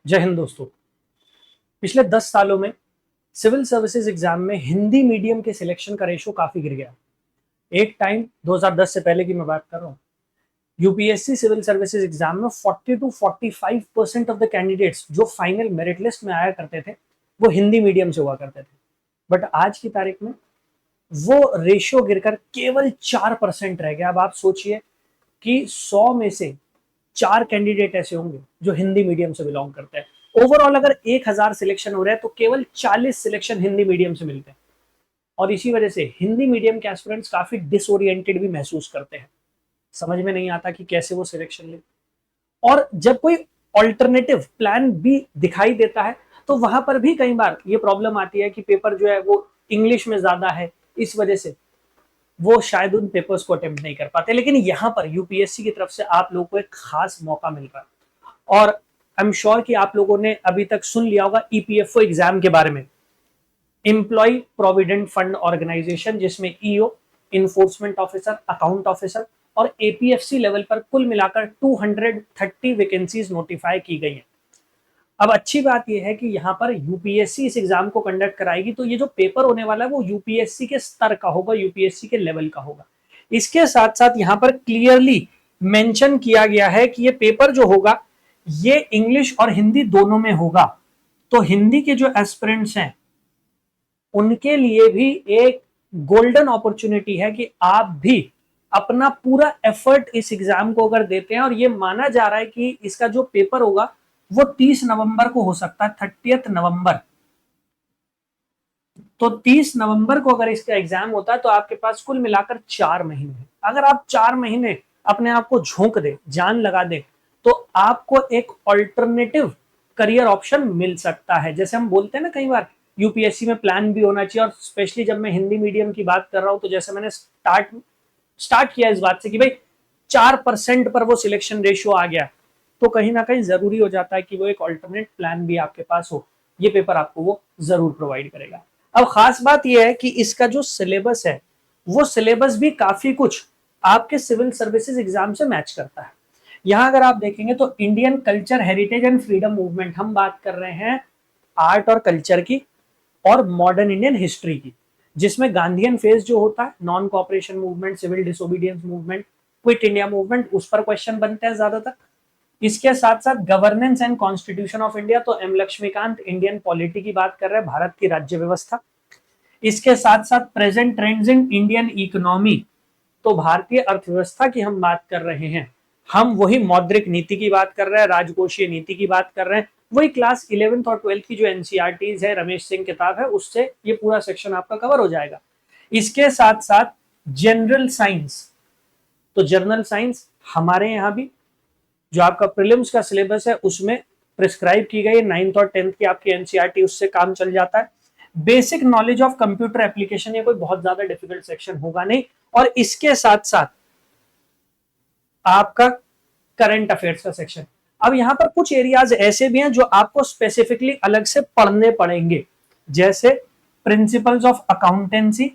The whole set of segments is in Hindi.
जय हिंद दोस्तों। पिछले 10 सालों में सिविल सर्विसेज एग्जाम में हिंदी मीडियम के सिलेक्शन का रेशो काफी गिर गया। एक टाइम 2010 से पहले की मैं बात कर रहा हूँ, यूपीएससी सिविल सर्विसेज एग्जाम में 40 to 45% ऑफ द कैंडिडेट्स जो फाइनल मेरिट लिस्ट में आया करते थे वो हिंदी मीडियम से हुआ करते थे। बट आज की तारीख में वो रेशियो गिरकर केवल 4% रह गया। अब आप सोचिए कि 100 में से 4 कैंडिडेट ऐसे होंगे जो हिंदी मीडियम से बिलोंग करते हैं। ओवरऑल अगर 1000 सिलेक्शन हो रहे हैं तो केवल 40 सिलेक्शन हिंदी मीडियम से मिलते हैं। और इसी वजह से हिंदी मीडियम के एस्पिरेंट्स काफी डिसोरिएंटेड भी महसूस करते हैं। समझ में नहीं आता कि कैसे वो सिलेक्शन ले। और जब कोई ऑल्टरनेटिव प्लान भी दिखाई देता है तो वहां पर भी कई बार ये प्रॉब्लम आती है कि पेपर जो है वो इंग्लिश में ज्यादा है, इस वजह से वो शायद उन पेपर्स को अटेम्प्ट नहीं कर पाते। लेकिन यहाँ पर यूपीएससी की तरफ से आप लोगों को एक खास मौका मिल रहा है। और आई एम श्योर कि आप लोगों ने अभी तक सुन लिया होगा ईपीएफओ एग्जाम के बारे में, एम्प्लॉय प्रोविडेंट फंड ऑर्गेनाइजेशन, जिसमें EO, enforcement officer, account officer और एपीएफसी लेवल पर कुल मिलाकर 230 वैकेंसीज नोटिफाई की गई हैं। अब अच्छी बात यह है कि यहाँ पर यूपीएससी इस एग्जाम को कंडक्ट कराएगी, तो ये जो पेपर होने वाला है वो यूपीएससी के स्तर का होगा, यूपीएससी के लेवल का होगा। इसके साथ साथ यहाँ पर क्लियरली मेंशन किया गया है कि ये पेपर जो होगा ये इंग्लिश और हिंदी दोनों में होगा। तो हिंदी के जो एस्पिरेंट्स हैं उनके लिए भी एक गोल्डन अपॉर्चुनिटी है कि आप भी अपना पूरा एफर्ट इस एग्जाम को अगर देते हैं, और ये माना जा रहा है कि इसका जो पेपर होगा वो 30 नवंबर को हो सकता है, 30 नवंबर। तो 30 नवंबर को अगर इसका एग्जाम होता है तो आपके पास कुल मिलाकर 4 महीने हैं। अगर आप 4 महीने अपने आप को झोंक दे, जान लगा दे, तो आपको एक ऑल्टरनेटिव करियर ऑप्शन मिल सकता है। जैसे हम बोलते हैं ना कई बार यूपीएससी में प्लान भी होना चाहिए, और स्पेशली जब मैं हिंदी मीडियम की बात कर रहा हूं तो जैसे मैंने स्टार्ट किया इस बात से कि भाई 4% पर वो सिलेक्शन रेशियो आ गया, तो कहीं ना कहीं जरूरी हो जाता है कि वो एक ऑल्टरनेट प्लान भी आपके पास हो। ये पेपर आपको वो जरूर प्रोवाइड करेगा। अब खास बात यह है कि इसका जो सिलेबस है वो सिलेबस भी काफी कुछ आपके सिविल सर्विसेज एग्जाम से मैच करता है। यहां अगर आप देखेंगे तो Indian culture, heritage and freedom movement, हम बात कर रहे हैं आर्ट और कल्चर की, और मॉडर्न इंडियन हिस्ट्री की, जिसमें गांधीयन फेज जो होता है, non cooperation movement, civil disobedience movement, quit India movement, उस पर क्वेश्चन बनते हैं ज्यादातर। इसके साथ साथ governance and constitution of India, तो एम लक्ष्मीकांत इंडियन पॉलिटी की बात कर रहे हैं, भारत की राज्य व्यवस्था। इसके साथ साथ present trends in Indian economy, तो भारतीय अर्थव्यवस्था की हम बात कर रहे हैं। हम वही मौद्रिक नीति की बात कर रहे हैं, राजकोषीय नीति की बात कर रहे हैं, वही क्लास 11th और 12th की जो एनसीईआरटीज है, रमेश सिंह किताब है, उससे ये पूरा सेक्शन आपका कवर हो जाएगा। इसके साथ साथ जनरल साइंस, तो जनरल साइंस हमारे यहाँ भी जो आपका प्रीलिम्स का सिलेबस है उसमें प्रिस्क्राइब की गई, 9th और 10th की आपकी एनसीईआरटी, उससे काम चल जाता है। Basic knowledge of computer application, ये कोई बहुत ज्यादा डिफिकल्ट सेक्शन होगा नहीं। और इसके साथ साथ आपका करंट अफेयर्स का सेक्शन। अब यहां पर कुछ एरियाज ऐसे भी हैं जो आपको स्पेसिफिकली अलग से पढ़ने पड़ेंगे, जैसे principles of accountancy,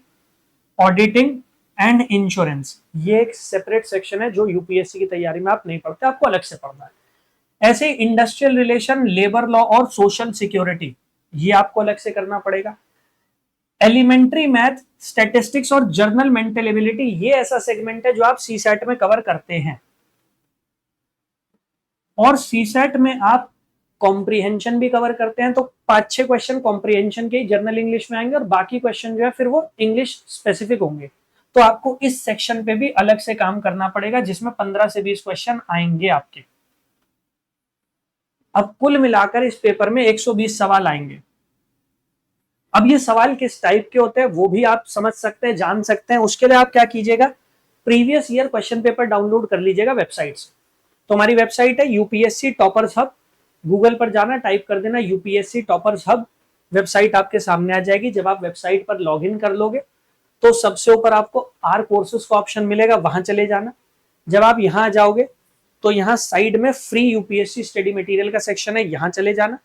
auditing and insurance. ये एक सेपरेट सेक्शन है जो यूपीएससी की तैयारी में आप नहीं पढ़ते, आपको अलग से पढ़ना है। ऐसे इंडस्ट्रियल रिलेशन, लेबर लॉ और सोशल सिक्योरिटी, ये आपको अलग से करना पड़ेगा। एलिमेंट्री मैथ, स्टैटिस्टिक्स और जर्नल मेंटल एबिलिटी, ये ऐसा सेगमेंट है जो आप सीसैट में कवर करते हैं। और सीसैट में आप कॉम्प्रिहेंशन भी कवर करते हैं, तो 5-6 क्वेश्चन कॉम्प्रिहेंशन के जर्नल इंग्लिश में आएंगे और बाकी क्वेश्चन जो है फिर वो इंग्लिश स्पेसिफिक होंगे। तो आपको इस सेक्शन पे भी अलग से काम करना पड़ेगा, जिसमें 15 से 20 क्वेश्चन आएंगे आपके। अब कुल मिलाकर इस पेपर में 120 सवाल आएंगे। अब ये सवाल किस टाइप के होते हैं वो भी आप समझ सकते हैं, जान सकते हैं। उसके लिए आप क्या कीजिएगा, previous year question paper download कर लीजिएगा वेबसाइट से। तो हमारी वेबसाइट है यूपीएससी टॉपर्स हब। गूगल पर जाना, टाइप कर देना यूपीएससी टॉपर्स हब, वेबसाइट आपके सामने आ जाएगी। जब आप वेबसाइट पर लॉग इन कर लोगे तो सबसे ऊपर आपको आर कोर्सेज का ऑप्शन मिलेगा, वहां चले जाना। जब आप यहां आ जाओगे तो यहाँ साइड में फ्री यूपीएससी स्टडी मटेरियल का सेक्शन है, यहां चले जाना।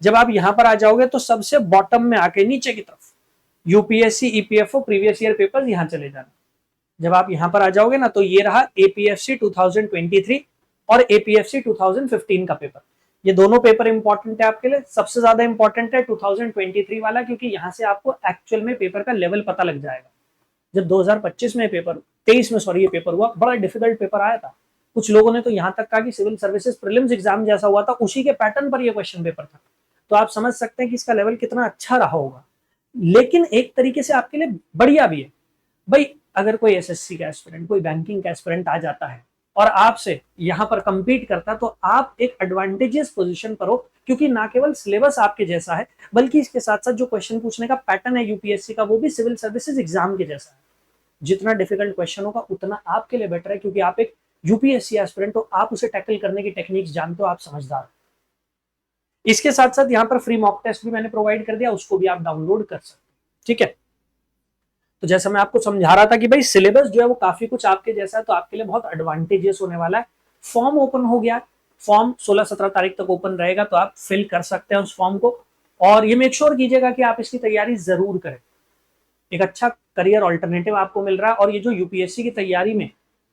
जब आप यहां पर आ जाओगे तो सबसे बॉटम में आके नीचे की तरफ UPSC EPFO previous year paper, यहां चले जाना। जब आप यहां पर आ जाओगे ना तो ये रहा एपीएफसी 2023 और एपीएफसी 2015 का पेपर। ये दोनों पेपर इंपॉर्टेंट है आपके लिए। सबसे ज्यादा इंपॉर्टेंट है 2023 वाला, क्योंकि यहाँ से आपको एक्चुअल में पेपर का लेवल पता लग जाएगा। जब 2025 में पेपर 23 में सॉरी ये पेपर हुआ, बड़ा डिफिकल्ट पेपर आया था। कुछ लोगों ने तो यहाँ तक कहा कि सिविल सर्विसेज प्रीलिम्स एग्जाम जैसा हुआ था, उसी के पैटर्न पर ये क्वेश्चन पेपर था। तो आप समझ सकते हैं कि इसका लेवल कितना अच्छा रहा होगा। लेकिन एक तरीके से आपके लिए बढ़िया भी है भाई। अगर कोई एसएससी का एस्पिरेंट, कोई बैंकिंग का एस्पिरेंट आ जाता है और आपसे यहाँ पर कंपीट करता, तो आप एक एडवांटेजियस पोजीशन पर हो, क्योंकि ना केवल सिलेबस आपके जैसा है, बल्कि इसके साथ साथ जो क्वेश्चन पूछने का पैटर्न है यूपीएससी का, वो भी सिविल सर्विसेज एग्जाम के जैसा है। जितना डिफिकल्ट क्वेश्चन होगा उतना आपके लिए बेटर है, क्योंकि आप एक यूपीएससी एस्पिरेंट हो, आप उसे टैकल करने की टेक्निक्स जानते हो, आप समझदार हो। इसके साथ साथ यहाँ पर फ्री मॉक टेस्ट भी मैंने प्रोवाइड कर दिया, उसको भी आप डाउनलोड कर सकते हैं। ठीक है, तो जैसा मैं आपको समझा रहा था कि भाई सिलेबस जो है वो काफी कुछ आपके जैसा है, तो आपके लिए बहुत एडवांटेजियस होने वाला है। फॉर्म ओपन हो गया, फॉर्म 16-17 तारीख तक ओपन रहेगा, तो आप फिल कर सकते हैं उस फॉर्म को। और ये मेक श्योर कीजिएगा कि आप इसकी तैयारी जरूर करें। एक अच्छा करियर ऑल्टरनेटिव आपको मिल रहा है। और ये जो यूपीएससी की तैयारी में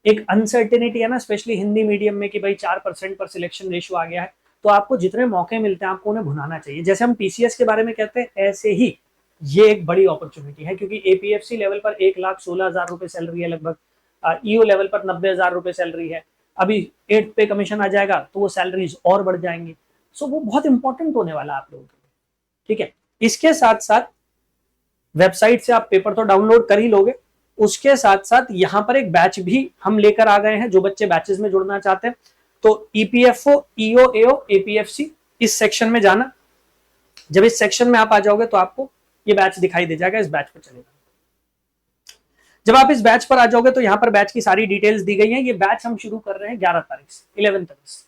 एक अनसर्टेनिटी है ना, स्पेशली हिंदी मीडियम में, कि भाई 4% पर सिलेक्शन रेशियो आ गया है, तो आपको जितने मौके मिलते हैं आपको उन्हें भुनाना चाहिए। जैसे हम पीसीएस के बारे में कहते हैं, ऐसे ही ये एक बड़ी अपॉर्चुनिटी है, क्योंकि एपीएफसी लेवल पर 1,16,000 रुपए सैलरी है लगभग, ईओ लेवल पर 90,000 रुपए सैलरी है। अभी 8 पे कमीशन आ जाएगा तो वो सैलरीज और बढ़ जाएंगी। सो वो बहुत इंपॉर्टेंट होने वाला है आप लोगों के लिए। ठीक है, इसके साथ साथ वेबसाइट से आप पेपर तो डाउनलोड कर ही लोगे, उसके साथ साथ यहाँ पर एक बैच भी हम लेकर आ गए हैं। जो बच्चे बैचेस में जुड़ना चाहते हैं, तो ईपीएफओ, ईओ, एओ, एपीएफसी, इस सेक्शन में जाना। जब इस सेक्शन में आप आ जाओगे तो आपको ये बैच दिखाई दे जाएगा, इस बैच पर चलेगा। जब आप इस बैच पर आ जाओगे तो यहाँ पर बैच की सारी डिटेल्स दी गई हैं। ये बैच हम शुरू कर रहे हैं 11 तारीख से, 11 तारीख से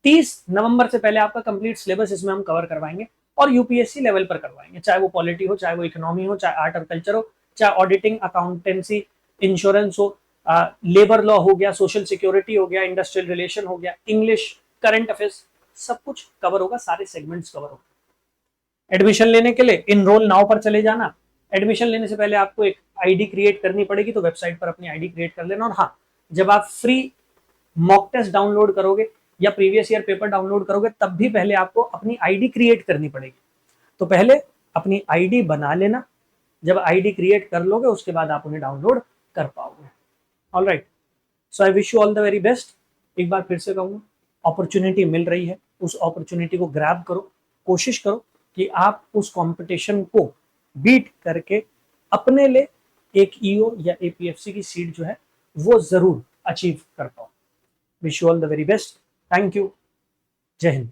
30 नवंबर से पहले आपका कंप्लीट सिलेबस इसमें हम कवर करवाएंगे, और यूपीएससी लेवल पर करवाएंगे, चाहे वो पॉलिटी हो, चाहे वो इकोनॉमी हो, चाहे आर्ट और कल्चर हो, चाहे ऑडिटिंग, अकाउंटेंसी, इंश्योरेंस हो, लेबर लॉ हो गया, सोशल सिक्योरिटी हो गया, इंडस्ट्रियल रिलेशन हो गया, इंग्लिश, करंट अफेयर्स, सब कुछ कवर होगा, सारे सेगमेंट्स कवर होगा। एडमिशन लेने के लिए इनरोल नाउ पर चले जाना। एडमिशन लेने से पहले आपको एक आईडी क्रिएट करनी पड़ेगी, तो वेबसाइट पर अपनी आईडी क्रिएट कर लेना। और हाँ, जब आप फ्री मॉक टेस्ट डाउनलोड करोगे या प्रीवियस ईयर पेपर डाउनलोड करोगे, तब भी पहले आपको अपनी आईडी क्रिएट करनी पड़ेगी। तो पहले अपनी आईडी बना लेना, जब आईडी क्रिएट कर लोगे उसके बाद आप उन्हें डाउनलोड कर पाओगे। Alright, so I wish you all the very best. एक बार फिर से कहूंगा, अपॉर्चुनिटी मिल रही है, उस अपॉर्चुनिटी को ग्रैब करो। कोशिश करो कि आप उस कंपटीशन को बीट करके अपने लिए एक ईओ या एपीएफसी की सीट जो है वो जरूर अचीव कर पाओ। Wish you all the very best. Thank you. जय हिंद।